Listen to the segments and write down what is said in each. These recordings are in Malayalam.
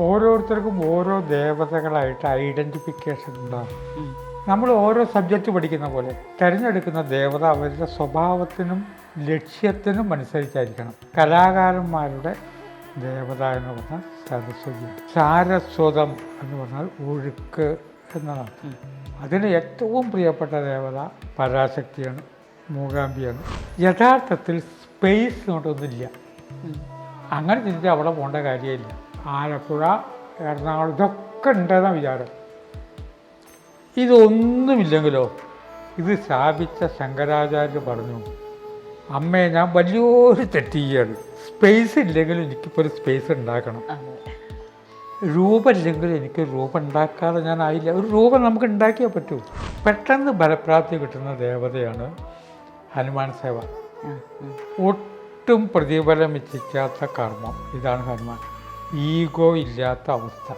ഓരോരുത്തർക്കും ഓരോ ദേവതകളായിട്ട് ഐഡൻറ്റിഫിക്കേഷൻ ഉണ്ടാകും. നമ്മൾ ഓരോ സബ്ജക്റ്റ് പഠിക്കുന്ന പോലെ തിരഞ്ഞെടുക്കുന്ന ദേവത അവരുടെ സ്വഭാവത്തിനും ലക്ഷ്യത്തിനും അനുസരിച്ചായിരിക്കണം. കലാകാരന്മാരുടെ ദേവത എന്ന് പറഞ്ഞാൽ സരസ്വതിയാണ്. സാരസ്വതം എന്ന് പറഞ്ഞാൽ ഒഴുക്ക് എന്നതാണ്. അതിന് ഏറ്റവും പ്രിയപ്പെട്ട ദേവത പരാശക്തിയാണ്, മൂകാംബിയാണ്. യഥാർത്ഥത്തിൽ സ്പേസ് കൊണ്ടൊന്നുമില്ല. അങ്ങനെ ചിന്തിച്ചാൽ അവിടെ പോകേണ്ട കാര്യമില്ല. ആലപ്പുഴ, എറണാകുളം ഇതൊക്കെ ഉണ്ടെന്ന വിചാരം. ഇതൊന്നുമില്ലെങ്കിലോ, ഇത് സ്ഥാപിച്ച ശങ്കരാചാര്യർ പറഞ്ഞു, അമ്മയെ ഞാൻ വലിയൊരു തെറ്റ് ചെയ്യാണ്. സ്പേസ് ഇല്ലെങ്കിലും എനിക്കിപ്പോൾ ഒരു സ്പേസ് ഉണ്ടാക്കണം. രൂപമില്ലെങ്കിലും എനിക്ക് രൂപം ഉണ്ടാക്കാതെ ഞാൻ ആയില്ല. ഒരു രൂപം നമുക്ക് ഉണ്ടാക്കിയേ പറ്റൂ. പെട്ടെന്ന് ഫലപ്രാപ്തി കിട്ടുന്ന ദേവതയാണ് ഹനുമാൻ സേവ. ഒട്ടും പ്രതിഫലം ഇച്ഛിക്കാത്ത കർമ്മം, ഇതാണ് ഹനുമാൻ. ഈഗോ ഇല്ലാത്ത അവസ്ഥ.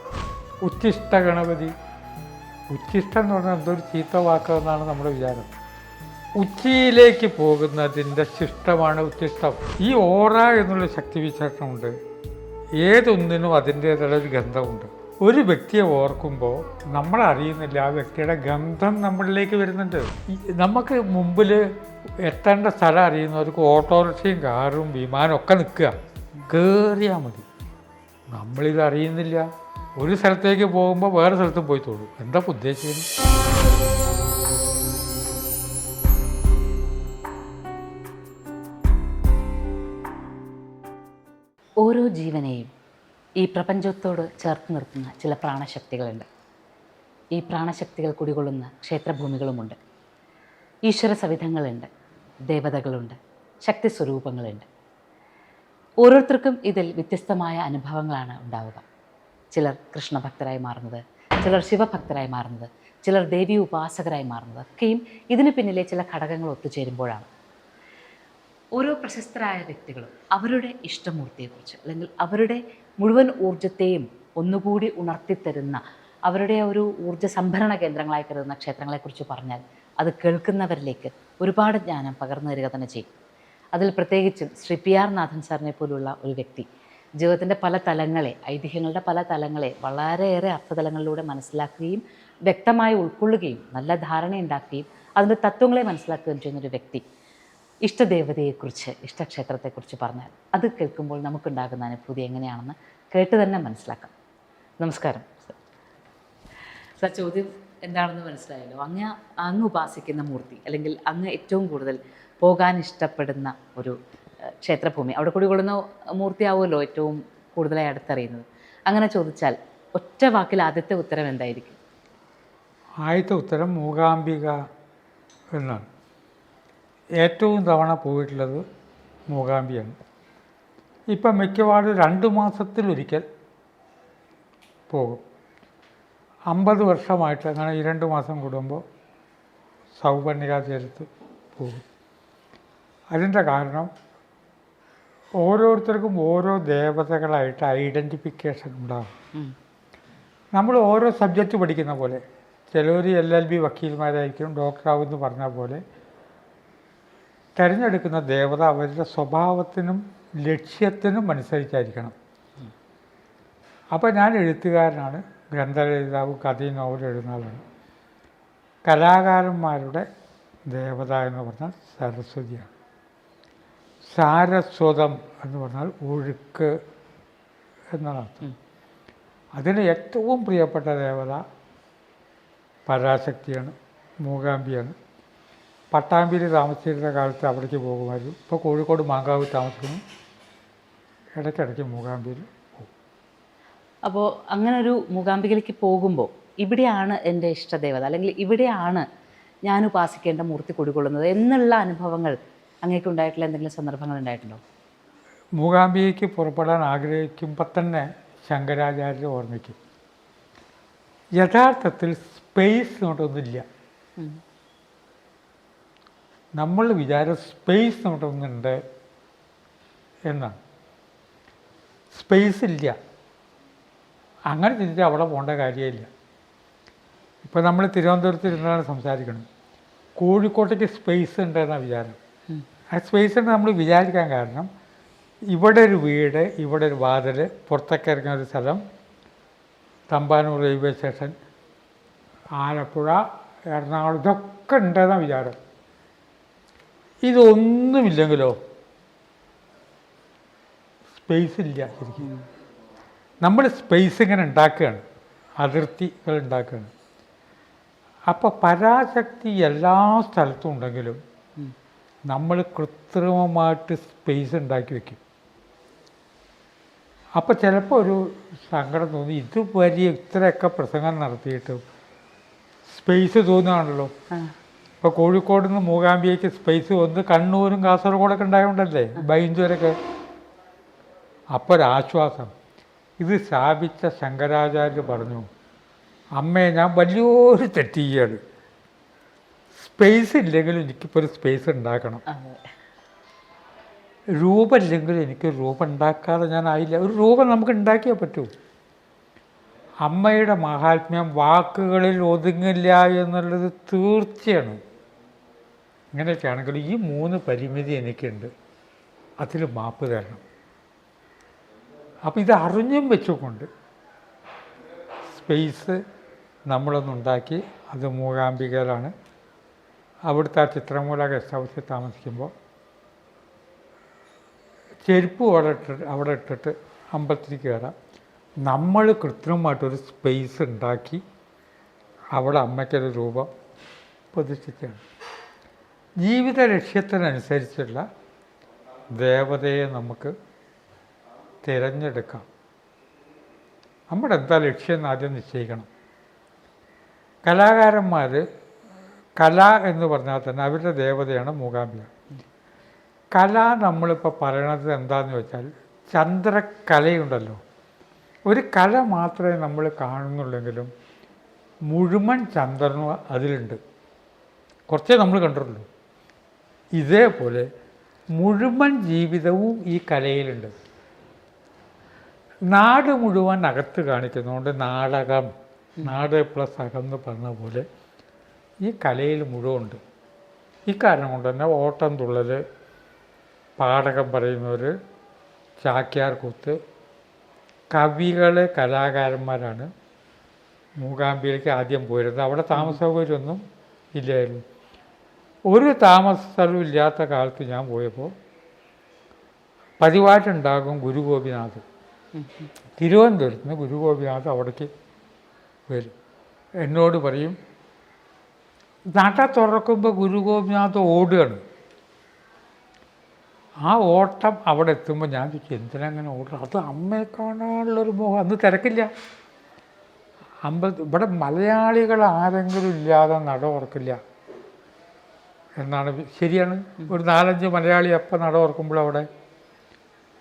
ഉച്ഛിഷ്ട ഗണപതി. ഉച്ഛിഷ്ടം എന്ന് പറഞ്ഞാൽ എന്തൊരു ചീത്ത വാക്കെന്നാണ് നമ്മുടെ വിചാരം. ഉച്ചിയിലേക്ക് പോകുന്നതിൻ്റെ ശിഷ്ടമാണ് ഉച്ഛിഷ്ടം. ഈ ഓറ എന്നുള്ള ശക്തി വിശേഷമുണ്ട്. ഏതൊന്നിനും അതിൻ്റേതായ ഒരു ഗന്ധമുണ്ട്. ഒരു വ്യക്തിയെ ഓർക്കുമ്പോൾ നമ്മളറിയുന്നില്ല ആ വ്യക്തിയുടെ ഗന്ധം നമ്മളിലേക്ക് വരുന്നുണ്ട്. നമുക്ക് മുമ്പിൽ എത്തേണ്ട സ്ഥലം അറിയുന്നവർക്ക് ഓട്ടോറിക്ഷയും കാറും വിമാനം ഒക്കെ നിൽക്കുക, കയറിയാൽ മതി. നമ്മളിത് അറിയുന്നില്ല. ഒരു സ്ഥലത്തേക്ക് പോകുമ്പോൾ വേറെ സ്ഥലത്തും പോയി തോന്നും. എന്താ ഉദ്ദേശിക്കുന്നത്? ഓരോ ജീവനെയും ഈ പ്രപഞ്ചത്തോട് ചേർത്ത് നിർത്തുന്ന ചില പ്രാണശക്തികളുണ്ട്. ഈ പ്രാണശക്തികൾ കുടികൊള്ളുന്ന ക്ഷേത്രഭൂമികളുമുണ്ട്. ഈശ്വര സവിധങ്ങളുണ്ട്, ദേവതകളുണ്ട്, ശക്തി സ്വരൂപങ്ങളുണ്ട്. ഓരോരുത്തർക്കും ഇതിൽ വ്യത്യസ്തമായ അനുഭവങ്ങളാണ് ഉണ്ടാവുക. ചിലർ കൃഷ്ണഭക്തരായി മാറുന്നത്, ചിലർ ശിവഭക്തരായി മാറുന്നത്, ചിലർ ദേവി ഉപാസകരായി മാറുന്നത് ഒക്കെയും ഇതിന് പിന്നിലെ ചില ഘടകങ്ങൾ ഒത്തുചേരുമ്പോഴാണ്. ഓരോ പ്രശസ്തരായ വ്യക്തികളും അവരുടെ ഇഷ്ടമൂർത്തിയെക്കുറിച്ച്, അല്ലെങ്കിൽ അവരുടെ മുഴുവൻ ഊർജത്തെയും ഒന്നുകൂടി ഉണർത്തിത്തരുന്ന, അവരുടെ ഒരു ഊർജ്ജ സംഭരണ കേന്ദ്രങ്ങളായി കരുതുന്ന ക്ഷേത്രങ്ങളെക്കുറിച്ച് പറഞ്ഞാൽ അത് കേൾക്കുന്നവരിലേക്ക് ഒരുപാട് ജ്ഞാനം പകർന്നു തരിക തന്നെ ചെയ്യും. അതിൽ പ്രത്യേകിച്ചും ശ്രീ PR നാഥൻ സാറിനെ പോലുള്ള ഒരു വ്യക്തി ജീവിതത്തിൻ്റെ പല തലങ്ങളെ, ഐതിഹ്യങ്ങളുടെ പല തലങ്ങളെ വളരെയേറെ അർത്ഥതലങ്ങളിലൂടെ മനസ്സിലാക്കുകയും വ്യക്തമായി ഉൾക്കൊള്ളുകയും നല്ല ധാരണയുണ്ടാക്കുകയും അതിൻ്റെ തത്വങ്ങളെ മനസ്സിലാക്കുകയും ചെയ്യുന്നൊരു വ്യക്തി ഇഷ്ടദേവതയെക്കുറിച്ച്, ഇഷ്ടക്ഷേത്രത്തെക്കുറിച്ച് പറഞ്ഞാൽ അത് കേൾക്കുമ്പോൾ നമുക്കുണ്ടാകുന്ന അനുഭൂതി എങ്ങനെയാണെന്ന് കേട്ട് തന്നെ മനസ്സിലാക്കാം. നമസ്കാരം സാർ. ചോദ്യം എന്താണെന്ന് മനസ്സിലായല്ലോ. അങ്ങ് ഉപാസിക്കുന്ന മൂർത്തി, അല്ലെങ്കിൽ അങ്ങ് ഏറ്റവും കൂടുതൽ പോകാൻ ഇഷ്ടപ്പെടുന്ന ഒരു ക്ഷേത്രഭൂമി, അവിടെ കുടികൊള്ളുന്ന മൂർത്തിയാവുമല്ലോ ഏറ്റവും കൂടുതലായി അടുത്തറിയുന്നത്. അങ്ങനെ ചോദിച്ചാൽ ഒറ്റ വാക്കിൽ ആദ്യത്തെ ഉത്തരം എന്തായിരിക്കും? ആദ്യത്തെ ഉത്തരം മൂകാംബിക എന്നാണ്. ഏറ്റവും തവണ പോയിട്ടുള്ളത് മൂകാംബിയാണ്. ഇപ്പം മിക്കവാറും 2 മാസത്തിലൊരിക്കൽ പോകും. 50 വർഷമായിട്ട് അങ്ങനെ 2 മാസം കൂടുമ്പോൾ സൗപർണികാ തീരത്ത് പോകും. അതിൻ്റെ കാരണം ഓരോരുത്തർക്കും ഓരോ ദേവതകളായിട്ട് ഐഡൻറ്റിഫിക്കേഷൻ ഉണ്ടാകും. നമ്മൾ ഓരോ സബ്ജക്റ്റ് പഠിക്കുന്ന പോലെ, ചിലർ LLB വക്കീൽമാരായിരിക്കും, ഡോക്ടറാവെന്ന് പറഞ്ഞ പോലെ തിരഞ്ഞെടുക്കുന്ന ദേവത അവരുടെ സ്വഭാവത്തിനും ലക്ഷ്യത്തിനും അനുസരിച്ചായിരിക്കണം. അപ്പോൾ ഞാൻ എഴുത്തുകാരനാണ്, ഗ്രന്ഥരചയിതാവ്, കഥയും നോവലും എഴുതുന്ന ആളാണ്. കലാകാരന്മാരുടെ ദേവത എന്ന് പറഞ്ഞാൽ സരസ്വതിയാണ്. സാരസ്വതം എന്ന് പറഞ്ഞാൽ ഒഴുക്ക് എന്നർത്ഥം. അതിന് ഏറ്റവും പ്രിയപ്പെട്ട ദേവത പരാശക്തിയാണ്, മൂകാംബിയാണ്. പട്ടാമ്പിയിൽ താമസിച്ചിരുന്ന കാലത്ത് അവിടേക്ക് പോകുമായിരുന്നു. ഇപ്പോൾ കോഴിക്കോട് മാങ്കാവ് താമസിക്കുന്നു. ഇടയ്ക്കിടയ്ക്ക് മൂകാംബിയിൽ പോകും. അപ്പോൾ അങ്ങനെ ഒരു മൂകാംബികയിലേക്ക് പോകുമ്പോൾ ഇവിടെയാണ് എൻ്റെ ഇഷ്ടദേവത, അല്ലെങ്കിൽ ഇവിടെയാണ് ഞാൻ ഉപാസിക്കേണ്ട മൂർത്തി കുടികൊള്ളുന്നത് എന്നുള്ള അനുഭവങ്ങൾ അങ്ങേക്കുണ്ടായിട്ടുള്ള എന്തെങ്കിലും സന്ദർഭങ്ങൾ ഉണ്ടായിട്ടുണ്ടോ? മൂകാംബികയ്ക്ക് പുറപ്പെടാൻ ആഗ്രഹിക്കുമ്പോൾ തന്നെ ശങ്കരാചാര്യരെ ഓർമ്മിക്കും. യഥാർത്ഥത്തിൽ സ്പേസ് കൊണ്ടൊന്നുമില്ല. നമ്മൾ വിചാരം സ്പേസ് കൊണ്ടൊന്നുണ്ട് എന്നാണ്. സ്പേസ് ഇല്ല. അങ്ങനെ ചിന്തിച്ചാൽ അവിടെ പോകേണ്ട കാര്യമില്ല. ഇപ്പോൾ നമ്മൾ തിരുവനന്തപുരത്ത് ഇരുന്നാണ് സംസാരിക്കണം. കോഴിക്കോട്ടേക്ക് സ്പേസ് ഉണ്ടെന്നാണ് വിചാരം. ആ സ്പേസ് ഉണ്ട് നമ്മൾ വിചാരിക്കാൻ കാരണം ഇവിടെ ഒരു വീട്, ഇവിടെ ഒരു വാതിൽ, പുറത്തേക്ക് ഇറങ്ങുന്ന ഒരു സ്ഥലം, തമ്പാനൂർ റെയിൽവേ സ്റ്റേഷൻ, ആലപ്പുഴ, എറണാകുളം, ഇതൊക്കെ ഉണ്ടെന്നാണ് വിചാരം. ഇതൊന്നുമില്ലെങ്കിലോ സ്പേസ് ഇല്ല ശരിക്കും. നമ്മൾ സ്പേസ് ഇങ്ങനെ ഉണ്ടാക്കുകയാണ്, അതിർത്തികൾ ഉണ്ടാക്കുകയാണ്. അപ്പോൾ പരാശക്തി എല്ലാ സ്ഥലത്തും ഉണ്ടെങ്കിലും നമ്മൾ കൃത്രിമമായിട്ട് സ്പേസ് ഉണ്ടാക്കി വയ്ക്കും. അപ്പോൾ ചിലപ്പോൾ ഒരു സങ്കടം തോന്നി, ഇതുവരെ ഇത്രയൊക്കെ പ്രസംഗം നടത്തിയിട്ടും സ്പേസ് തോന്നുകയാണല്ലോ. ഇപ്പോൾ കോഴിക്കോട് നിന്ന് മൂകാംബിയയ്ക്ക് സ്പേസ് വന്ന് കണ്ണൂരും കാസർഗോഡൊക്കെ ഉണ്ടായതുകൊണ്ടല്ലേ ബൈന്ദൂരൊക്കെ. അപ്പോൾ ഒരാശ്വാസം. ഇത് സ്ഥാപിച്ച ശങ്കരാചാര്യ പറഞ്ഞു, അമ്മയെ ഞാൻ വലിയൊരു തെറ്റ് ചെയ്യാണ്, സ്പേസ് ഇല്ലെങ്കിലും എനിക്കിപ്പോൾ ഒരു സ്പേസ് ഉണ്ടാക്കണം, രൂപം ഇല്ലെങ്കിലും എനിക്ക് രൂപം ഉണ്ടാക്കാതെ ഞാനായില്ല. ഒരു രൂപം നമുക്ക് ഉണ്ടാക്കിയേ പറ്റൂ. അമ്മയുടെ മഹാത്മ്യം വാക്കുകളിൽ ഒതുങ്ങില്ല എന്നുള്ളത് തീർച്ചയാണ്. ഇങ്ങനെയൊക്കെയാണെങ്കിൽ ഈ 3 പരിമിതി എനിക്കുണ്ട്, അതിൽ മാപ്പ് തരണം. അപ്പോൾ ഇത് അറിഞ്ഞും വെച്ചുകൊണ്ട് സ്പേസ് നമ്മളൊന്നുണ്ടാക്കി. അത് മൂകാംബികയിലാണ്. അവിടുത്തെ ആ ചിത്രമൂല ഗസ്റ്റ് ഹൗസിൽ താമസിക്കുമ്പോൾ ചെരുപ്പ് അവിടെ ഇട്ടിട്ട് അമ്പലത്തിലേക്ക് കയറാം. നമ്മൾ കൃത്രിമമായിട്ടൊരു സ്പേസ് ഉണ്ടാക്കി അവിടെ അമ്മയ്ക്കൊരു രൂപം പ്രതിഷ്ഠിക്കുകയാണ്. ജീവിത ലക്ഷ്യത്തിനനുസരിച്ചുള്ള ദേവതയെ നമുക്ക് തിരഞ്ഞെടുക്കാം. നമ്മുടെ എന്താ ലക്ഷ്യം എന്ന് ആദ്യം നിശ്ചയിക്കണം. കലാകാരന്മാർ, കല എന്ന് പറഞ്ഞാൽ തന്നെ അവരുടെ ദേവതയാണ് മൂകാംബിക. കല നമ്മളിപ്പോൾ പറയണത് എന്താണെന്ന് വെച്ചാൽ ചന്ദ്രക്കലയുണ്ടല്ലോ. ഒരു കല മാത്രമേ നമ്മൾ കാണുന്നുള്ളെങ്കിലും മുഴുവൻ ചന്ദ്രനും അതിലുണ്ട്. കുറച്ചേ നമ്മൾ കണ്ടിട്ടുള്ളൂ. ഇതേപോലെ മുഴുവൻ ജീവിതവും ഈ കലയിലുണ്ട്. നാട് മുഴുവൻ അകത്ത് കാണിക്കുന്നതുകൊണ്ട് നാടകം, നാട് പ്ലസ് അകം എന്ന് പറഞ്ഞ പോലെ ഈ കലയിൽ മുഴുവനുണ്ട്. ഈ കാരണം കൊണ്ട് തന്നെ ഓട്ടം തുള്ളൽ, പാടകം പറയുന്നവർ, ചാക്യാർ കൂത്ത്, കവികൾ, കലാകാരന്മാരാണ് മൂകാംബികയിലേക്ക് ആദ്യം പോയിരുന്നത്. അവിടെ താമസ സൗകര്യമൊന്നും ഇല്ലായിരുന്നു. ഒരു താമസ സ്ഥലവും ഇല്ലാത്ത കാലത്ത് ഞാൻ പോയപ്പോൾ പതിവായിട്ടുണ്ടാകും ഗുരു ഗോപിനാഥ്. തിരുവനന്തപുരത്ത് നിന്ന് ഗുരു ഗോപിനാഥ് അവിടേക്ക് വരും. എന്നോട് പറയും, നട തുറക്കുമ്പോൾ ഗുരു ഗോപിനാഥ് ഓടുകയാണ്. ആ ഓട്ടം അവിടെ എത്തുമ്പോൾ ഞാൻ ചോദിച്ചു, എന്തിനങ്ങനെ ഓടുക? അത് അമ്മയെ കാണാനുള്ളൊരു മോഹം. അന്ന് തിരക്കില്ല. ഇവിടെ മലയാളികൾ ആരെങ്കിലും ഇല്ലാതെ നട തുറക്കില്ല എന്നാണ്. ശരിയാണ്. ഒരു 4-5 മലയാളി അപ്പം നട തുറക്കുമ്പോൾ അവിടെ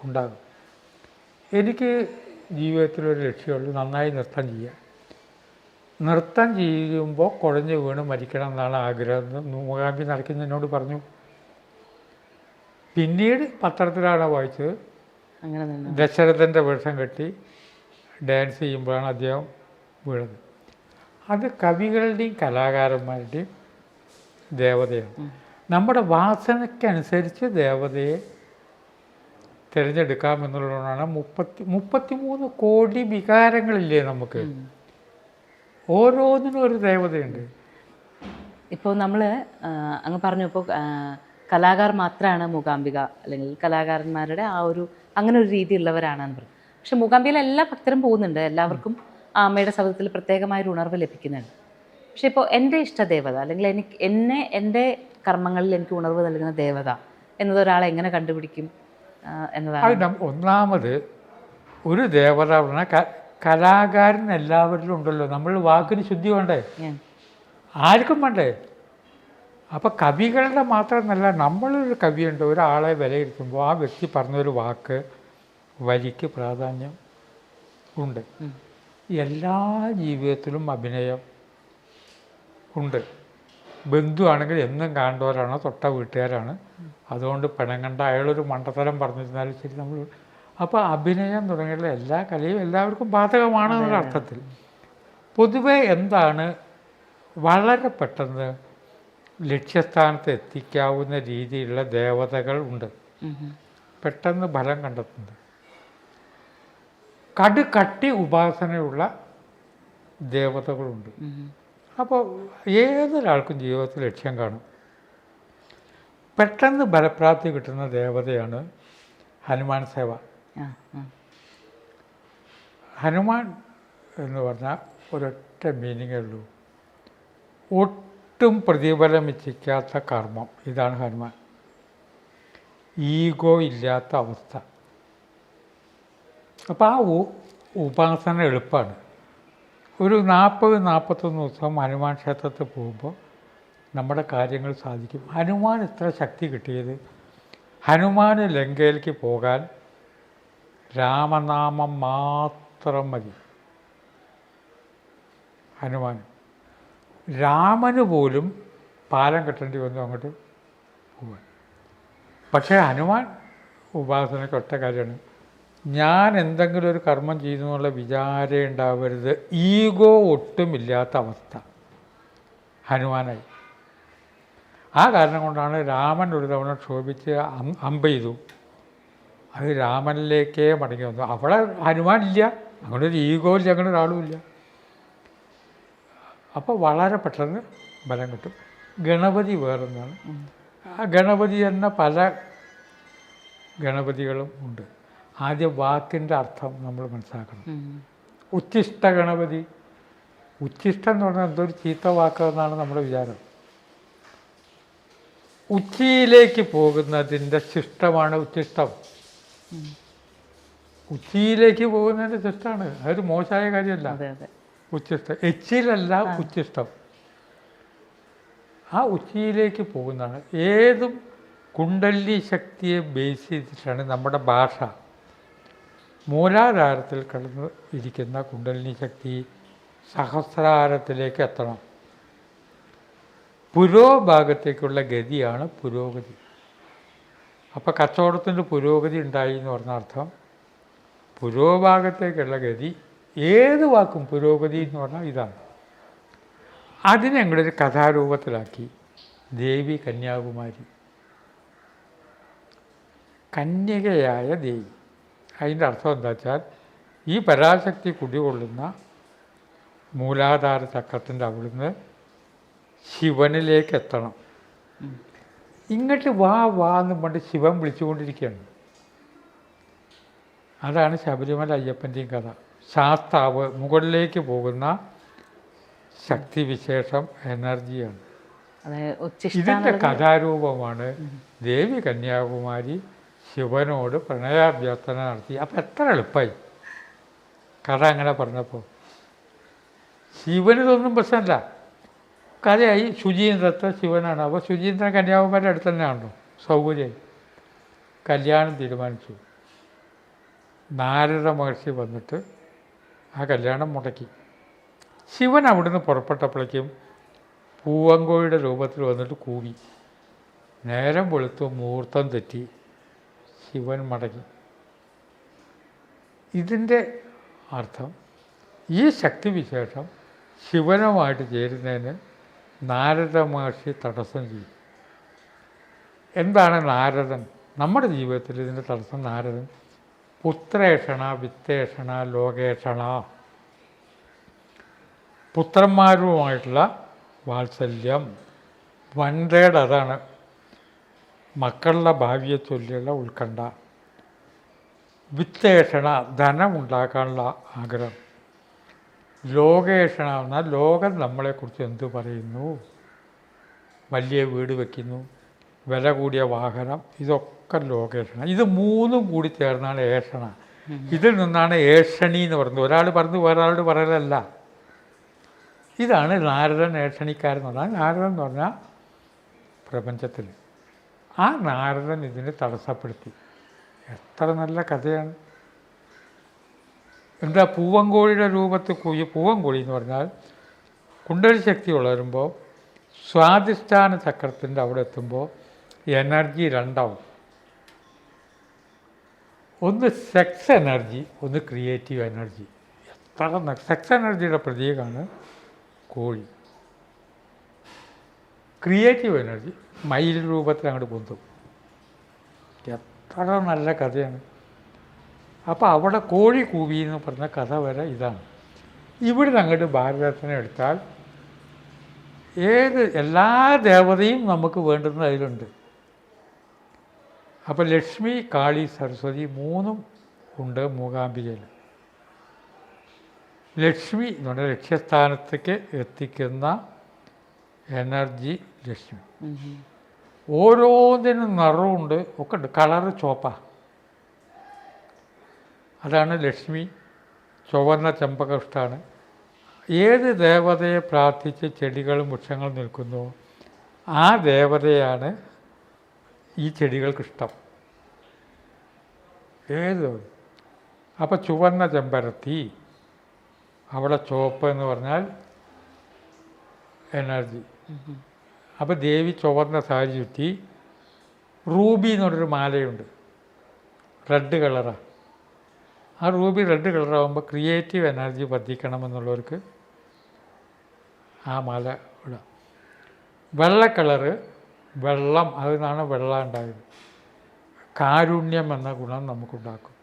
ഉണ്ടാകും. എനിക്ക് ജീവിതത്തിലൊരു ലക്ഷ്യമുള്ളൂ, നന്നായി നൃത്തം ചെയ്യുക. നൃത്തം ചെയ്യുമ്പോൾ കുഴഞ്ഞ് വീണ് മരിക്കണം എന്നാണ് ആഗ്രഹം. മൂകാംബി നടക്കുന്ന എന്നോട് പറഞ്ഞു. പിന്നീട് പത്രത്തിലാണ് വായിച്ചത്, ദശരഥൻ്റെ വേഷം കെട്ടി ഡാൻസ് ചെയ്യുമ്പോഴാണ് അദ്ദേഹം വീണത്. അത് കവികളുടെയും കലാകാരന്മാരുടെയും ദേവതയാണ്. നമ്മുടെ വാസനയ്ക്കനുസരിച്ച് ദേവതയെ തിരഞ്ഞെടുക്കാമെന്നുള്ളതാണ്. 33 കോടി വികാരങ്ങളില്ലേ നമുക്ക്, ഓരോന്നിനും ഒരു ദേവതയുണ്ട്. ഇപ്പോൾ നമ്മൾ അങ്ങ് പറഞ്ഞു, ഇപ്പോൾ കലാകാർ മാത്രമാണ് മൂകാംബിക, അല്ലെങ്കിൽ കലാകാരന്മാരുടെ ആ ഒരു അങ്ങനെ ഒരു രീതിയുള്ളവരാണെന്ന് പറയും. പക്ഷെ മൂകാംബികയിൽ എല്ലാ ഭക്തരും പോകുന്നുണ്ട്, എല്ലാവർക്കും ആ അമ്മയുടെ ശബ്ദത്തിൽ പ്രത്യേകമായൊരു ഉണർവ് ലഭിക്കുന്നുണ്ട്. പക്ഷെ ഇപ്പോൾ എൻ്റെ ഇഷ്ടദേവത, അല്ലെങ്കിൽ എൻ്റെ കർമ്മങ്ങളിൽ എനിക്ക് ഉണർവ് നൽകുന്ന ദേവത എന്നത് ഒരാളെ എങ്ങനെ കണ്ടുപിടിക്കും എന്നതാണ്. ഒന്നാമത് ഒരു ദേവത പറഞ്ഞാൽ കലാകാരൻ എല്ലാവരിലും ഉണ്ടല്ലോ. നമ്മൾ വാക്കിന് ശുദ്ധി വേണ്ടേ? ആർക്കും വേണ്ടേ? അപ്പോൾ കവികളുടെ മാത്രമെന്നല്ല, നമ്മളൊരു കവിയുണ്ട്, ഒരാളെ വിലയിരുത്തുമ്പോൾ ആ വ്യക്തി പറഞ്ഞൊരു വാക്ക്, വരിക്ക് പ്രാധാന്യം ഉണ്ട്. എല്ലാ ജീവിതത്തിലും അഭിനയം ഉണ്ട്. ബന്ധുവാണെങ്കിൽ എന്നും കാണേണ്ടവരാണ്, തൊട്ട വീട്ടുകാരാണ്. അതുകൊണ്ട് പിണങ്ങണ്ട, അയാളൊരു മണ്ടത്തരം പറഞ്ഞിരുന്നാലും ശരി നമ്മൾ. അപ്പോൾ അഭിനയം തുടങ്ങിയുള്ള എല്ലാ കലയും എല്ലാവർക്കും ബാധകമാണ് എന്നുള്ള അർത്ഥത്തിൽ. പൊതുവെ എന്താണ്, വളരെ പെട്ടെന്ന് ലക്ഷ്യസ്ഥാനത്ത് എത്തിക്കാവുന്ന രീതിയിലുള്ള ദേവതകൾ ഉണ്ട്, പെട്ടെന്ന് ഫലം കണ്ടെത്തുന്നത്. കടുകട്ടി ഉപാസനയുള്ള ദേവതകളുണ്ട്. അപ്പോൾ ഏതൊരാൾക്കും ജീവിതത്തിൽ ലക്ഷ്യം കാണും. പെട്ടെന്ന് ഫലപ്രാപ്തി കിട്ടുന്ന ദേവതയാണ് ഹനുമാൻ സേവ. ഹനുമാൻ എന്ന് പറഞ്ഞാൽ ഒരൊറ്റ മീനിങ്ങേ ഉള്ളൂ, ഒട്ടും പ്രതിഫലം ഇച്ഛിക്കാത്ത കർമ്മം. ഇതാണ് ഹനുമാൻ. ഈഗോ ഇല്ലാത്ത അവസ്ഥ. അപ്പോൾ ആ ഉപാസന എളുപ്പമാണ്. ഒരു 40-41 ദിവസം ഹനുമാൻ ക്ഷേത്രത്തിൽ പോകുമ്പോൾ നമ്മുടെ കാര്യങ്ങൾ സാധിക്കും. ഹനുമാൻ ഇത്ര ശക്തി കിട്ടിയത്, ഹനുമാന് ലങ്കയിലേക്ക് പോകാൻ രാമനാമം മാത്രം മതി. ഹനുമാൻ, രാമന് പോലും പാലം കെട്ടേണ്ടി വന്നു അങ്ങോട്ട് പോകാൻ. പക്ഷേ ഹനുമാൻ ഉപാസനയ്ക്ക് ഒറ്റ കാര്യമാണ്, ഞാൻ എന്തെങ്കിലും ഒരു കർമ്മം ചെയ്യുന്നു എന്നുള്ള വിചാരം ഉണ്ടാവരുത്. ഈഗോ ഒട്ടുമില്ലാത്ത അവസ്ഥ ഹനുമാനായി. ആ കാരണം കൊണ്ടാണ് രാമൻ ഒരു തവണ ക്ഷോഭിച്ച് അമ്പ് ചെയ്തു. അത് രാമനിലേക്കേ മടങ്ങി വന്നു. അവിടെ ഹനുമാൻ ഇല്ല, അങ്ങനെ ഒരു ഈഗോ ഇല്ല, അങ്ങനെ ഒരാളും ഇല്ല. അപ്പോൾ വളരെ പെട്ടെന്ന് ബലം കിട്ടും. ഗണപതി വേറൊന്നാണ്. ആ ഗണപതി തന്നെ പല ഗണപതികളും ഉണ്ട്. ആദ്യം വാക്കിൻ്റെ അർത്ഥം നമ്മൾ മനസ്സിലാക്കണം. ഉച്ഛിഷ്ട ഗണപതി, ഉച്ഛിഷ്ടം എന്ന് പറഞ്ഞാൽ എന്തൊരു ചീത്ത വാക്കെന്നാണ് നമ്മുടെ വിചാരം. ഉച്ചിയിലേക്ക് പോകുന്നതിൻ്റെ ശിഷ്ടമാണ് ഉച്ഛിഷ്ടം. ഉച്ചിയിലേക്ക് പോകുന്നതിൻ്റെ ശിഷ്ടമാണ്, അതൊരു മോശമായ കാര്യമല്ല. ഉച്ഛിഷ്ടം എച്ചിലല്ല, ഉച്ഛിഷ്ടം. ആ ഉച്ചിയിലേക്ക് പോകുന്നതാണ്. ഏതും കുണ്ടലിനി ശക്തിയെ ബേസ് ചെയ്തിട്ടാണ് നമ്മുടെ ഭാഷ. മൂലാധാരത്തിൽ കിടന്ന് ഇരിക്കുന്ന കുണ്ടലിനി ശക്തി സഹസ്രാരത്തിലേക്ക് എത്തണം. പുരോഭാഗത്തേക്കുള്ള ഗതിയാണ് പുരോഗതി. അപ്പോൾ കച്ചവടത്തിൻ്റെ പുരോഗതി ഉണ്ടായി എന്ന് പറഞ്ഞ അർത്ഥം പുരോഭാഗത്തേക്കുള്ള ഗതി. ഏത് വാക്കും പുരോഗതി എന്ന് പറഞ്ഞാൽ ഇതാണ്. അതിനെ ഞങ്ങളൊരു കഥാരൂപത്തിലാക്കി. ദേവി കന്യാകുമാരി, കന്യകയായ ദേവി. അതിൻ്റെ അർത്ഥം എന്താ വെച്ചാൽ ഈ പരാശക്തി കുടികൊള്ളുന്ന മൂലാധാര ചക്രത്തിൻ്റെ അവിടുന്ന് ശിവനിലേക്ക് എത്തണം. ഇങ്ങോട്ട് വാ വാ എന്ന് പറഞ്ഞിട്ട് ശിവൻ വിളിച്ചുകൊണ്ടിരിക്കുകയാണ്. അതാണ് ശബരിമല അയ്യപ്പൻ്റെയും കഥ. ശാസ്താവ് മുകളിലേക്ക് പോകുന്ന ശക്തിവിശേഷം എനർജിയാണ്. ഇതിൻ്റെ കഥാരൂപമാണ് ദേവി കന്യാകുമാരി ശിവനോട് പ്രണയാഭ്യർത്ഥന നടത്തി. അപ്പം എത്ര എളുപ്പമായി കഥ അങ്ങനെ പറഞ്ഞപ്പോൾ. ശിവനിതൊന്നും പ്രശ്നമല്ല, കഥയായി. ശുചീന്ദ്രത്തെ ശിവനാണ്. അപ്പോൾ ശുചീന്ദ്രൻ കന്യാകുമാരിയുടെ അടുത്ത് തന്നെയാണല്ലോ, സൗകര്യമായി. കല്യാണം തീരുമാനിച്ചു. നാരദ മഹർഷി വന്നിട്ട് ആ കല്യാണം മുടക്കി. ശിവൻ അവിടുന്ന് പുറപ്പെട്ടപ്പോഴേക്കും പൂവങ്കോയുടെ രൂപത്തിൽ വന്നിട്ട് കൂവി. നേരം വെളുത്തു, മുഹൂർത്തം തെറ്റി, ശിവൻ മടങ്ങി. ഇതിൻ്റെ അർത്ഥം ഈ ശക്തിവിശേഷം ശിവനുമായിട്ട് ചേരുന്നതിന് നാരദ മഹർഷി തടസ്സം ചെയ്യും. എന്താണ് നാരദൻ? നമ്മുടെ ജീവിതത്തിൽ ഇതിൻ്റെ തടസ്സം നാരദൻ. പുത്രേഷണ, വിത്തേഷണ, ലോകേഷണ. പുത്രന്മാരുമായിട്ടുള്ള വാത്സല്യം, വൻതേട്. അതാണ് മക്കളുടെ ഭാവിയെ ചൊല്ലിയുള്ള ഉത്കണ്ഠ. വിത്തേഷണ, ധനം ഉണ്ടാക്കാനുള്ള ആഗ്രഹം. ലോകേഷണ എന്നാൽ ലോകം നമ്മളെക്കുറിച്ച് എന്ത് പറയുന്നു. വലിയ വീട് വയ്ക്കുന്നു, വില കൂടിയ വാഹനം, ഇതൊക്കെ ലോകേഷണ. ഇത് മൂന്നും കൂടി ചേർന്നാണ് ഏഷണ. ഇതിൽ നിന്നാണ് ഏഷണി എന്ന് പറയുന്നത്. ഒരാൾ പറഞ്ഞു വേറൊരാളോട് പറയലല്ല. ഇതാണ് നാരദൻ ഏഷണിക്കാരൻ എന്ന് പറഞ്ഞാൽ. നാരദൻ എന്ന് പറഞ്ഞാൽ പ്രപഞ്ചത്തിൽ. ആ നാരദൻ ഇതിനെ തടസ്സപ്പെടുത്തി. എത്ര നല്ല കഥയാണ്. എന്താ പൂവങ്കോഴിയുടെ രൂപത്തിൽ പൂവങ്കോഴി എന്ന് പറഞ്ഞാൽ കുണ്ടലി ശക്തി വളരുമ്പോൾ സ്വാധിഷ്ഠാന ചക്രത്തിൻ്റെ അവിടെ എത്തുമ്പോൾ എനർജി രണ്ടാവും. ഒന്ന് സെക്സ് എനർജി, ഒന്ന് ക്രിയേറ്റീവ് എനർജി. എത്ര സെക്സ് എനർജിയുടെ പ്രതീകമാണ് കോഴി. ക്രിയേറ്റീവ് എനർജി മയിൽ രൂപത്തിൽ അങ്ങോട്ട് പൊന്തും. എത്ര നല്ല കഥയാണ്. അപ്പോൾ അവിടെ കോഴി കൂവി എന്ന് പറഞ്ഞ കഥ വരെ ഇതാണ്. ഇവിടുന്ന് അങ്ങോട്ട് ഭാരതത്തിനെ എടുത്താൽ എല്ലാ ദേവതയും നമുക്ക് വേണ്ടുന്ന അതിലുണ്ട്. അപ്പോൾ ലക്ഷ്മി, കാളി, സരസ്വതി മൂന്നും ഉണ്ട് മൂകാംബികയിൽ. ലക്ഷ്മി എന്ന് പറഞ്ഞാൽ ലക്ഷ്യസ്ഥാനത്തേക്ക് എത്തിക്കുന്ന എനർജി ലക്ഷ്മി. ഓരോന്നിനും നിറമുണ്ട്, ഒക്കെ ഉണ്ട്. കളറ് ചുവപ്പാണ്. അതാണ് ലക്ഷ്മി. ചുവന്ന ചെമ്പകഷ്ടാണ്. ഏത് ദേവതയെ പ്രാർത്ഥിച്ച് ചെടികളും വൃക്ഷങ്ങളും നിൽക്കുന്നു ആ ദേവതയാണ് ഈ ചെടികൾക്കിഷ്ടം. ഏത് അപ്പോൾ ചുവന്ന ചെമ്പരത്തി, അവിടെ ചുവപ്പ് എന്ന് പറഞ്ഞാൽ എനർജി. അപ്പോൾ ദേവി ചുവന്ന സാരി ചുറ്റി. റൂബി എന്ന് പറഞ്ഞൊരു മാലയുണ്ട്, റെഡ് കളറാണ്. ആ റൂബി റെഡ് കളറാകുമ്പോൾ ക്രിയേറ്റീവ് എനർജി വർദ്ധിക്കണമെന്നുള്ളവർക്ക് ആ മാല ഇടാം. വെള്ള കളറ് വെള്ളം, അതിൽ നിന്നാണ് വെള്ളം ഉണ്ടായത്. കാരുണ്യം എന്ന ഗുണം നമുക്കുണ്ടാക്കും.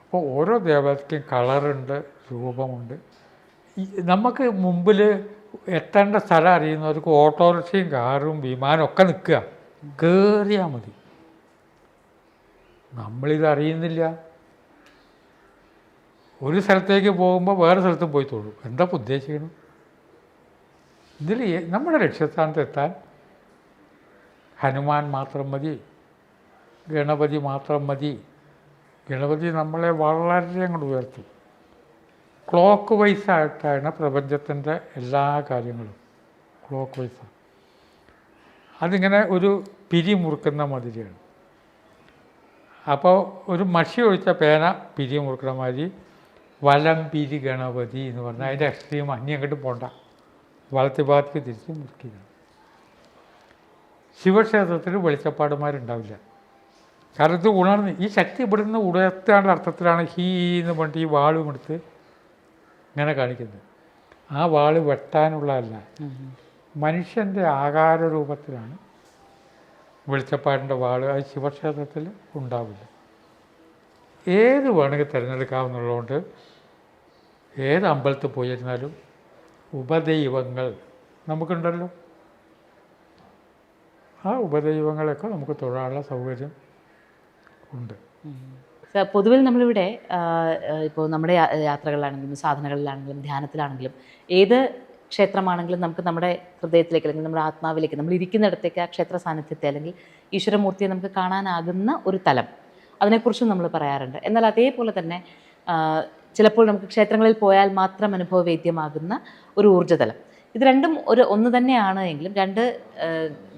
അപ്പോൾ ഓരോ ദേവതയ്ക്കും കളറുണ്ട്, രൂപമുണ്ട്. നമുക്ക് മുമ്പിൽ എത്തേണ്ട സ്ഥലം അറിയുന്നവർക്ക് ഓട്ടോറിക്ഷയും കാറും വിമാനവും ഒക്കെ നിൽക്കുക, കയറിയാൽ മതി. നമ്മളിത് അറിയുന്നില്ല. ഒരു സ്ഥലത്തേക്ക് പോകുമ്പോൾ വേറെ സ്ഥലത്തും പോയി തൊഴും. എന്താ ഉദ്ദേശിക്കണം? ഇതിൽ നമ്മുടെ ലക്ഷ്യസ്ഥാനത്ത് എത്താൻ ഹനുമാൻ മാത്രം മതി, ഗണപതി മാത്രം മതി. ഗണപതി നമ്മളെ വളരെ അങ്ങോട്ട് ഉയർത്തും. ക്ലോക്ക് വൈസായിട്ടാണ് പ്രപഞ്ചത്തിൻ്റെ എല്ലാ കാര്യങ്ങളും. ക്ലോക്ക് വൈസാണ്. അതിങ്ങനെ ഒരു പിരിമുറുക്കുന്ന മാതിരിയാണ്. അപ്പോൾ ഒരു മഷി ഒഴിച്ച പേന പിരിമുറുക്കുന്ന മാതിരി വലം പിരി ഗണപതി എന്ന് പറഞ്ഞാൽ അതിൻ്റെ എക്സ്ട്രീം അന്യം അങ്ങോട്ട് പോണ്ട, വലത്തെ ഭാഗത്തേക്ക് തിരിച്ച് മുറുക്കുക. ശിവക്ഷേത്രത്തിൽ വെളിച്ചപ്പാടുമാരുണ്ടാവില്ല. കാരണം ഇത് ഉണർന്ന് ഈ ശക്തി ഇവിടുന്ന് ഉണർത്താനുള്ള അർത്ഥത്തിലാണ് ഹീ എന്ന് പറഞ്ഞിട്ട് ഈ വാളും എടുത്ത് ഇങ്ങനെ കാണിക്കുന്നത്. ആ വാള് വെട്ടാനുള്ളതല്ല, മനുഷ്യൻ്റെ ആകാര രൂപത്തിലാണ് വെളിച്ചപ്പാടിൻ്റെ വാള്. അത് ശിവക്ഷേത്രത്തിൽ ഉണ്ടാവില്ല. ഏത് വേണമെങ്കിൽ തിരഞ്ഞെടുക്കാവുന്നതുകൊണ്ട് ഏത് അമ്പലത്തിൽ പോയിരുന്നാലും ഉപദൈവങ്ങൾ നമുക്കുണ്ടല്ലോ. ആ ഉപദൈവങ്ങളൊക്കെ നമുക്ക് തൊഴാനുള്ള സൗകര്യം ഉണ്ട്. പൊതുവിൽ നമ്മളിവിടെ ഇപ്പോൾ നമ്മുടെ യാത്രകളിലാണെങ്കിലും സാധനകളിലാണെങ്കിലും ധ്യാനത്തിലാണെങ്കിലും ഏത് ക്ഷേത്രമാണെങ്കിലും നമുക്ക് നമ്മുടെ ഹൃദയത്തിലേക്ക് അല്ലെങ്കിൽ നമ്മുടെ ആത്മാവിലേക്ക് നമ്മൾ ഇരിക്കുന്നിടത്തേക്ക് ആ ക്ഷേത്ര സാന്നിധ്യത്തെ അല്ലെങ്കിൽ ഈശ്വരമൂർത്തിയെ നമുക്ക് കാണാനാകുന്ന ഒരു തലം, അതിനെക്കുറിച്ചും നമ്മൾ പറയാറുണ്ട്. എന്നാൽ അതേപോലെ തന്നെ ചിലപ്പോൾ നമുക്ക് ക്ഷേത്രങ്ങളിൽ പോയാൽ മാത്രം അനുഭവവേദ്യമാകുന്ന ഒരു ഊർജ്ജതലം. ഇത് രണ്ടും ഒന്ന് തന്നെയാണ് എങ്കിലും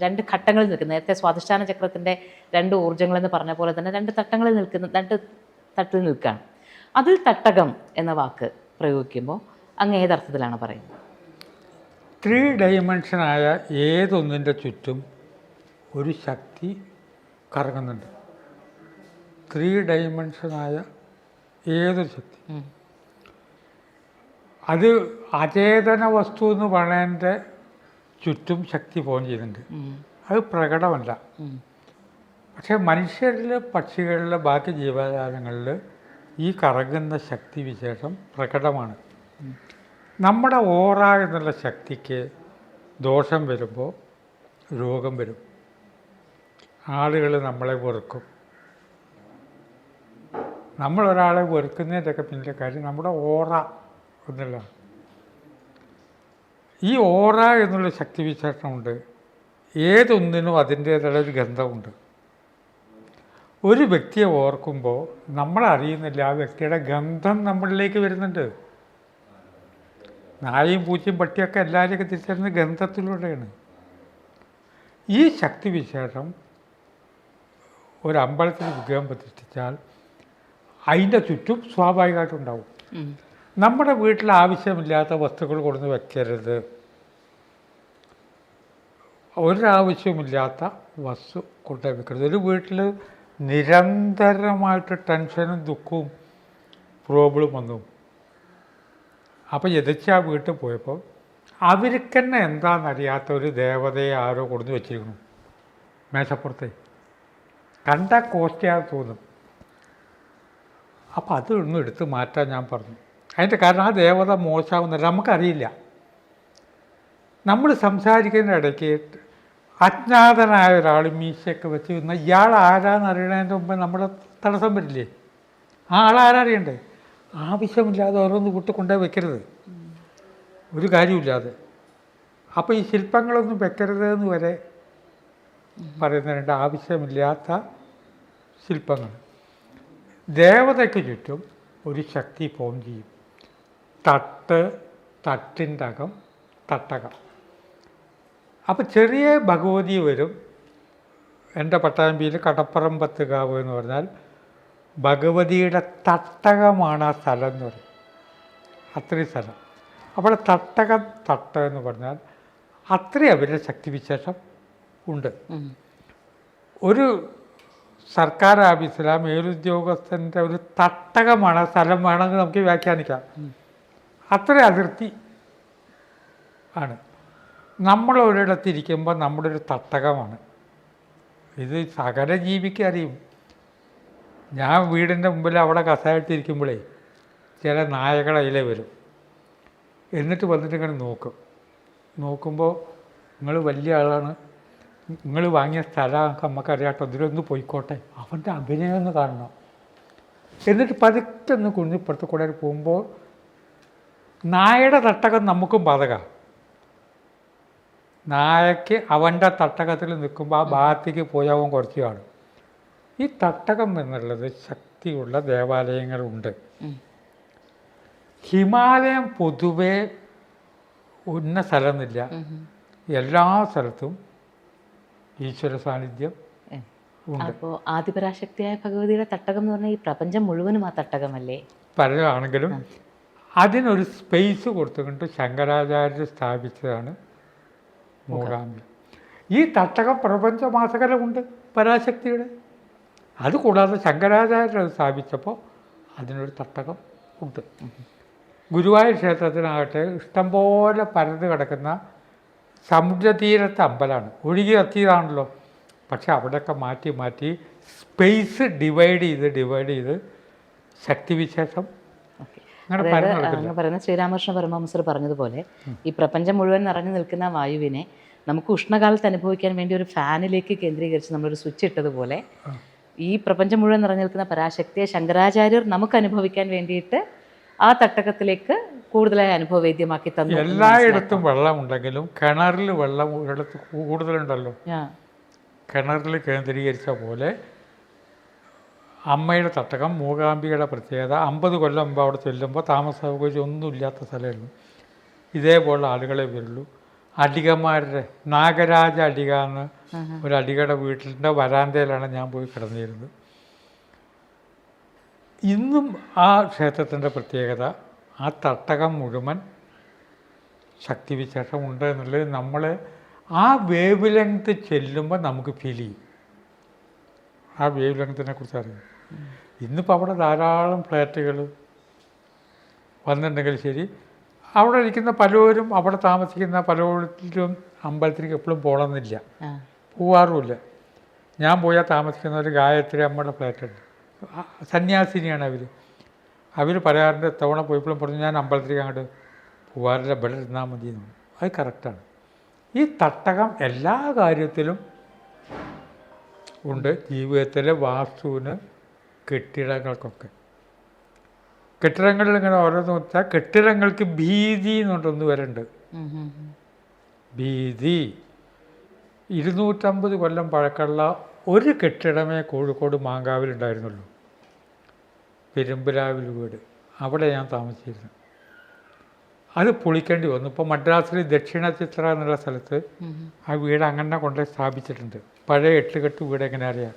രണ്ട് ഘട്ടങ്ങളിൽ നിൽക്കുന്ന, നേരത്തെ സ്വാധിഷ്ഠാന ചക്രത്തിൻ്റെ രണ്ട് ഊർജ്ജങ്ങളെന്ന് പറഞ്ഞ പോലെ തന്നെ രണ്ട് തട്ടത്തിൽ നിൽക്കുകയാണ്. അതിൽ തട്ടകം എന്ന വാക്ക് പ്രയോഗിക്കുമ്പോൾ അങ്ങ് ഏതർത്ഥത്തിലാണ് പറയുന്നത്? 3 ഡൈമെൻഷനായ ഏതൊന്നിൻ്റെ ചുറ്റും ഒരു ശക്തി കറങ്ങുന്നുണ്ട്. 3 ഡൈമെൻഷനായ ഏതൊരു ശക്തി, അത് അചേതന വസ്തു എന്ന് പറയുന്നതിൻ്റെ ചുറ്റും ശക്തി പോകുകയും ചെയ്യുന്നുണ്ട്. അത് പ്രകടമല്ല. പക്ഷേ മനുഷ്യരിൽ, പക്ഷികളിൽ, ബാക്കി ജീവജാലങ്ങളിൽ ഈ കറങ്ങുന്ന ശക്തി വിശേഷം പ്രകടമാണ്. നമ്മുടെ ഓറ എന്നുള്ള ശക്തിക്ക് ദോഷം വരുമ്പോൾ രോഗം വരും. ആളുകൾ നമ്മളെ വെറുക്കും. നമ്മളൊരാളെ വെറുക്കുന്നതിൻ്റെയൊക്കെ പിന്നിലെ കാര്യം നമ്മുടെ ഓറ എന്നുള്ളതാണ്. ഈ ഓറ എന്നുള്ള ശക്തിവിശേഷമുണ്ട്. ഏതൊന്നിനും അതിൻ്റേതായ ഒരു ഗന്ധമുണ്ട്. ഒരു വ്യക്തിയെ ഓർക്കുമ്പോൾ നമ്മളറിയുന്നില്ല ആ വ്യക്തിയുടെ ഗന്ധം നമ്മളിലേക്ക് വരുന്നുണ്ട്. നായയും പൂച്ചയും പട്ടിയൊക്കെ എല്ലാവരെയൊക്കെ തിരിച്ചറിയുന്നത് ഗന്ധത്തിലൂടെയാണ്. ഈ ശക്തിവിശേഷം ഒരു അമ്പലത്തിൽ വിഗ്രഹം പ്രതിഷ്ഠിച്ചാൽ അതിൻ്റെ ചുറ്റും സ്വാഭാവികമായിട്ടുണ്ടാവും. നമ്മുടെ വീട്ടിൽ ആവശ്യമില്ലാത്ത വസ്തുക്കൾ കൊണ്ടുവന്ന് വെക്കരുത്. ഒരാവശ്യമില്ലാത്ത വസ്തു കൊണ്ടുപോയി വെക്കരുത്. ഒരു വീട്ടിൽ നിരന്തരമായിട്ട് ടെൻഷനും ദുഃഖവും പ്രോബ്ലം വന്നു. അപ്പോൾ എതിച്ച് ആ വീട്ടിൽ പോയപ്പോൾ അവർക്ക് തന്നെ എന്താണെന്നറിയാത്ത ഒരു ദേവതയെ ആരോ കൊണ്ടുവന്ന് വെച്ചിരിക്കുന്നു മേശപ്പുറത്തെ. കണ്ട കോസ്റ്റയാ തോന്നും. അപ്പോൾ അതൊന്നും എടുത്ത് മാറ്റാൻ ഞാൻ പറഞ്ഞു. അതിൻ്റെ കാരണം ആ ദേവത മോശമാവുന്നില്ല, നമുക്കറിയില്ല. നമ്മൾ സംസാരിക്കുന്ന ഇടയ്ക്ക് അജ്ഞാതനായ ഒരാൾ മീശയൊക്കെ വെച്ച് നിന്നാൽ ഇയാൾ ആരാന്ന് അറിയണതിൻ്റെ മുമ്പ് നമ്മുടെ തടസ്സം വരില്ലേ? ആ ആളാരറിയണ്ടേ? ആവശ്യമില്ലാതെ ഓരോന്ന് കൂട്ടിക്കൊണ്ടേ വെക്കരുത്, ഒരു കാര്യമില്ലാതെ. അപ്പോൾ ഈ ശില്പങ്ങളൊന്നും വെക്കരുത് എന്ന് വരെ പറയുന്നുണ്ട്. ആവശ്യമില്ലാത്ത ശില്പങ്ങൾ. ദേവതയ്ക്ക് ചുറ്റും ഒരു ശക്തി ഫോം ചെയ്യും. തട്ടിൻ്റെ അകം തട്ടകം. അപ്പോൾ ചെറിയ ഭഗവതി വരും. എൻ്റെ പട്ടാമ്പിയിൽ കടപ്പറമ്പത്തുകാവ് എന്ന് പറഞ്ഞാൽ ഭഗവതിയുടെ തട്ടകമാണ് ആ സ്ഥലം എന്ന് പറയും. അത്രയും സ്ഥലം. അവിടെ തട്ട എന്ന് പറഞ്ഞാൽ അത്രയും അവരുടെ ശക്തിവിശേഷം ഉണ്ട്. ഒരു സർക്കാർ ഓഫീസിൽ ആ മേലുദ്യോഗസ്ഥൻ്റെ ഒരു തട്ടകമാണ് ആ സ്ഥലം, വേണമെങ്കിൽ നമുക്ക് വ്യാഖ്യാനിക്കാം. അത്ര അതിർത്തി ആണ്. നമ്മൾ ഒരിടത്തിരിക്കുമ്പോൾ നമ്മുടെ ഒരു തട്ടകമാണ്. ഇത് സകല ജീവിക്ക് അറിയും. ഞാൻ വീടിൻ്റെ മുമ്പിൽ അവിടെ കസേരട്ടിരിക്കുമ്പോഴേ ചില നായകൾ അതിലെ വരും. എന്നിട്ട് വന്നിട്ട് ഇങ്ങനെ നോക്കുമ്പോൾ നിങ്ങൾ വലിയ ആളാണ്, നിങ്ങൾ വാങ്ങിയ സ്ഥലമൊക്കെ നമുക്കറിയാട്ടോ, ഇതിലൊന്ന് പോയിക്കോട്ടെ, അവൻ്റെ അഭിനയം ഒന്ന് കാണണം. എന്നിട്ട് പതുക്കെ ഒന്ന് കുഞ്ഞിപ്പുറത്ത് കൂടെ പോകുമ്പോൾ നായയുടെ തട്ടകം നമുക്കും ബാധകമാണ്. നായക്ക് അവൻ്റെ തട്ടകത്തിൽ നിൽക്കുമ്പോൾ ആ ഭാഗത്തേക്ക് പോയാവും കുറച്ച് കാണും. ഈ തട്ടകം എന്നുള്ളത് ശക്തിയുള്ള ദേവാലയങ്ങളുണ്ട്. ഹിമാലയം പൊതുവെ ഉന്ന സ്ഥലമെന്നില്ല, എല്ലാ സ്ഥലത്തും ഈശ്വര സാന്നിധ്യം ഉണ്ട്. അപ്പോൾ ആദിപരാശക്തിയായ ഭഗവതിയുടെ തട്ടകം എന്ന് പറഞ്ഞാൽ ഈ പ്രപഞ്ചം മുഴുവനും ആ തട്ടകമല്ലേ? പലതാണെങ്കിലും അതിനൊരു സ്പേസ് കൊടുത്തുകൊണ്ട് ശങ്കരാചാര്യർ സ്ഥാപിച്ചതാണ് മൂകാംബി. ഈ തട്ടകം പ്രപഞ്ചമാസകലമുണ്ട് പരാശക്തിയുടെ. അതുകൂടാതെ ശങ്കരാചാര്യർ അത് സ്ഥാപിച്ചപ്പോൾ അതിനൊരു തട്ടകം ഉണ്ട്. ഗുരുവായൂർ ക്ഷേത്രത്തിനാകട്ടെ ഇഷ്ടംപോലെ പരന്ന് കിടക്കുന്ന സമുദ്രതീരത്തെ അമ്പലമാണ്, ഒഴുകി എത്തിയതാണല്ലോ. പക്ഷെ അവിടെയൊക്കെ മാറ്റി സ്പേസ് ഡിവൈഡ് ചെയ്ത് ശക്തിവിശേഷം അങ്ങനെ പറയുന്ന ശ്രീരാമകൃഷ്ണ പരമഹംസർ പറഞ്ഞതുപോലെ ഈ പ്രപഞ്ചം മുഴുവൻ നിറഞ്ഞു നിൽക്കുന്ന വായുവിനെ നമുക്ക് ഉഷ്ണകാലത്ത് അനുഭവിക്കാൻ വേണ്ടി ഒരു ഫാനിലേക്ക് കേന്ദ്രീകരിച്ച് നമ്മളൊരു സ്വിച്ച് ഇട്ടതുപോലെ ഈ പ്രപഞ്ചം മുഴുവൻ നിറഞ്ഞു നിൽക്കുന്ന പരാശക്തിയെ ശങ്കരാചാര്യർ നമുക്ക് അനുഭവിക്കാൻ വേണ്ടിയിട്ട് ആ തട്ടകത്തിലേക്ക് കൂടുതലായി അനുഭവവേദ്യമാക്കി തന്നു. എല്ലായിടത്തും വെള്ളമുണ്ടെങ്കിലും കിണറിൽ വെള്ളം ഒരിടത്ത് കൂടുതലുണ്ടല്ലോ. കിണറിൽ കേന്ദ്രീകരിച്ച പോലെ അമ്മയുടെ തട്ടകം മൂകാംബികയുടെ പ്രത്യേകത. 50 കൊല്ലം മുമ്പ് അവിടെ ചെല്ലുമ്പോൾ താമസ സൗകര്യം ഒന്നുമില്ലാത്ത സ്ഥലമായിരുന്നു. ഇതേപോലെ ആളുകളെ വരുള്ളൂ. അടികമാരുടെ നാഗരാജ അടിക എന്ന് ഒരു അടികയുടെ വീട്ടിൻ്റെ വരാന്തയിലാണ് ഞാൻ പോയി കിടന്നിരുന്നത്. ഇന്നും ആ ക്ഷേത്രത്തിൻ്റെ പ്രത്യേകത ആ തട്ടകം മുഴുവൻ ശക്തിവിശേഷം ഉണ്ട് എന്നുള്ളത് നമ്മൾ ആ വേവ് ലെങ്ത് ചെല്ലുമ്പോൾ നമുക്ക് ഫീൽ ചെയ്യും. ആ വേവ് ലെങ്ത്തിനെ കുറിച്ച് അറിയാം. ഇന്നിപ്പോൾ അവിടെ ധാരാളം ഫ്ലാറ്റുകൾ വന്നിട്ടുണ്ടെങ്കിൽ ശരി, അവിടെ ഇരിക്കുന്ന പലരും അവിടെ താമസിക്കുന്ന പലരും അമ്പലത്തിലേക്ക് എപ്പോഴും പോകണമെന്നില്ല, പോവാറുമില്ല. ഞാൻ പോയാൽ താമസിക്കുന്ന ഒരു ഗായത്രി അമ്മയുടെ ഫ്ലാറ്റുണ്ട്. സന്യാസിനിയാണ് അവർ പറയാറുണ്ട്, തവണ പോയപ്പോഴും പറഞ്ഞു ഞാൻ അമ്പലത്തിലേക്ക് അങ്ങോട്ട് പോവാറില്ല, ഇവിടെ ഇരുന്നാൽ മതി എന്ന്. അത് കറക്റ്റാണ്. ഈ തട്ടകം എല്ലാ കാര്യത്തിലും ഉണ്ട്. ജീവിതത്തിലെ വാസ്തുവിന്, കെട്ടിടങ്ങൾക്കൊക്കെ. കെട്ടിടങ്ങളിൽ ഇങ്ങനെ ഓരോന്ന് വെച്ചാൽ കെട്ടിടങ്ങൾക്ക് ഭീതി എന്നുകൊണ്ടൊന്ന് വരുന്നുണ്ട്. ഭീതി 250 കൊല്ലം പഴക്കമുള്ള ഒരു കെട്ടിടമേ കോഴിക്കോട് മാങ്കാവിലുണ്ടായിരുന്നുള്ളൂ. പെരുമ്പലാവിൽ വീട്, അവിടെ ഞാൻ താമസിച്ചിരുന്നു. അത് പൊളിക്കേണ്ടി വന്നു. ഇപ്പോൾ മദ്രാസിൽ ദക്ഷിണ ചിത്ര എന്നുള്ള സ്ഥലത്ത് ആ വീട് അങ്ങനെ കൊണ്ടുപോയി സ്ഥാപിച്ചിട്ടുണ്ട്. പഴയ 8 വീട് എങ്ങനെ അറിയാം.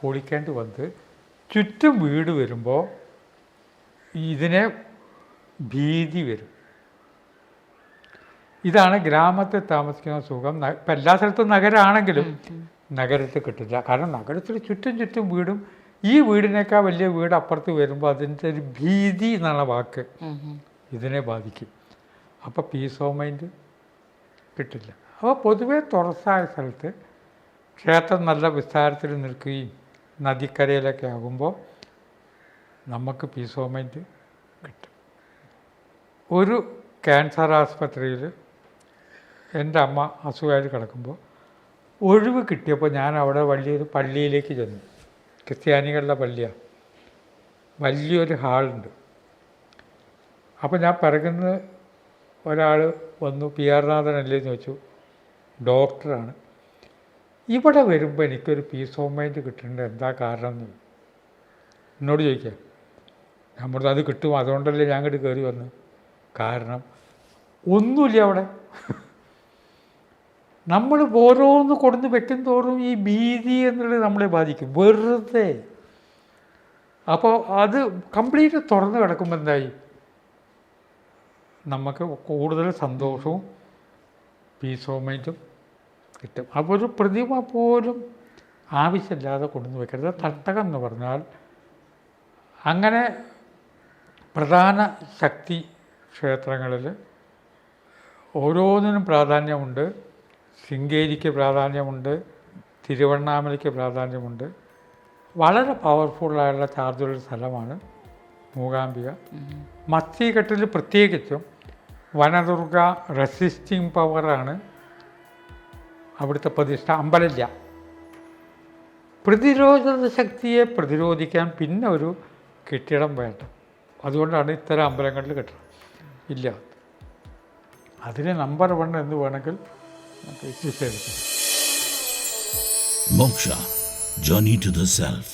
പൊളിക്കേണ്ടി വന്ന് ചുറ്റും വീട് വരുമ്പോൾ ഇതിനെ ഭീതി വരും. ഇതാണ് ഗ്രാമത്തിൽ താമസിക്കുന്ന സുഖം. ഇപ്പം എല്ലാ സ്ഥലത്തും നഗരമാണെങ്കിലും നഗരത്തിൽ കിട്ടില്ല. കാരണം നഗരത്തിൽ ചുറ്റും വീടും ഈ വീടിനേക്കാൾ വലിയ വീട് അപ്പുറത്ത് വരുമ്പോൾ അതിൻ്റെ ഒരു ഭീതി എന്നുള്ള വാക്ക് ഇതിനെ ബാധിക്കും. അപ്പോൾ പീസ് ഓഫ് മൈൻഡ് കിട്ടില്ല. അപ്പോൾ പൊതുവേ തുറസായ സ്ഥലത്ത് ക്ഷേത്രം നല്ല വിസ്താരത്തിൽ നിൽക്കുകയും നദിക്കരയിലൊക്കെ ആകുമ്പോൾ നമുക്ക് പീസ് ഓഫ് മൈൻഡ് കിട്ടും. ഒരു ക്യാൻസർ ആസ്പത്രിയിൽ എൻ്റെ അമ്മ അസുഖമായിട്ട് കിടക്കുമ്പോൾ ഒഴിവ് കിട്ടിയപ്പോൾ ഞാൻ അവിടെ വലിയൊരു പള്ളിയിലേക്ക് ചെന്നു. ക്രിസ്ത്യാനികളുടെ പള്ളിയാണ്. വലിയൊരു ഹാളുണ്ട്. അപ്പോൾ ഞാൻ പിറകുന്ന ഒരാൾ വന്നു, പി ആർ നാഥനല്ലേ എന്ന് ചോദിച്ചു. ഡോക്ടറാണ്. ഇവിടെ വരുമ്പോൾ എനിക്കൊരു പീസ് ഓഫ് മൈൻഡ് കിട്ടുന്നുണ്ട്, എന്താ കാരണം എന്ന് എന്നോട് ചോദിക്കാം. ഞാൻ പറഞ്ഞു അത് കിട്ടും, അതുകൊണ്ടല്ലേ ഞാൻ ഇങ്ങോട്ട് കയറി വന്നു. കാരണം ഒന്നുമില്ല അവിടെ. നമ്മൾ ഓരോന്ന് കൊടുന്ന് വെക്കും തോറും ഈ ഭീതി എന്നുള്ളത് നമ്മളെ ബാധിക്കും വെറുതെ. അപ്പോൾ അത് കംപ്ലീറ്റ് തുറന്ന് കിടക്കുമ്പോൾ എന്തായി, നമുക്ക് കൂടുതൽ സന്തോഷവും പീസ് ഓഫ് മൈൻഡും കിട്ടും. അപ്പോൾ ഒരു പ്രതിമ പോലും ആവശ്യമില്ലാതെ കൊണ്ടുവന്ന് വെക്കരുത്. തട്ടകം എന്ന് പറഞ്ഞാൽ അങ്ങനെ പ്രധാന ശക്തി ക്ഷേത്രങ്ങളിൽ ഓരോന്നിനും പ്രാധാന്യമുണ്ട്. ശൃംഗേരിക്ക് പ്രാധാന്യമുണ്ട്, തിരുവണ്ണാമലയ്ക്ക് പ്രാധാന്യമുണ്ട്. വളരെ പവർഫുള്ളായുള്ള ചാർജുള്ള സ്ഥലമാണ് മൂകാംബിക. മത്തിക്കെട്ടിൽ പ്രത്യേകിച്ചും വനദുർഗ റെസിസ്റ്റിംഗ് പവറാണ് അവിടുത്തെ പ്രതിഷ്ഠ. അമ്പലമില്ല. പ്രതിരോധ ശക്തിയെ പ്രതിരോധിക്കാൻ പിന്നെ ഒരു കെട്ടിടം വേണ്ട. അതുകൊണ്ടാണ് ഇത്തരം അമ്പലങ്ങളിൽ കെട്ടിടം ഇല്ല. അതിന് നമ്പർ 1 എന്ന് വേണമെങ്കിൽ വിശേഷിക്കാം. Moksha, Journey to the Self.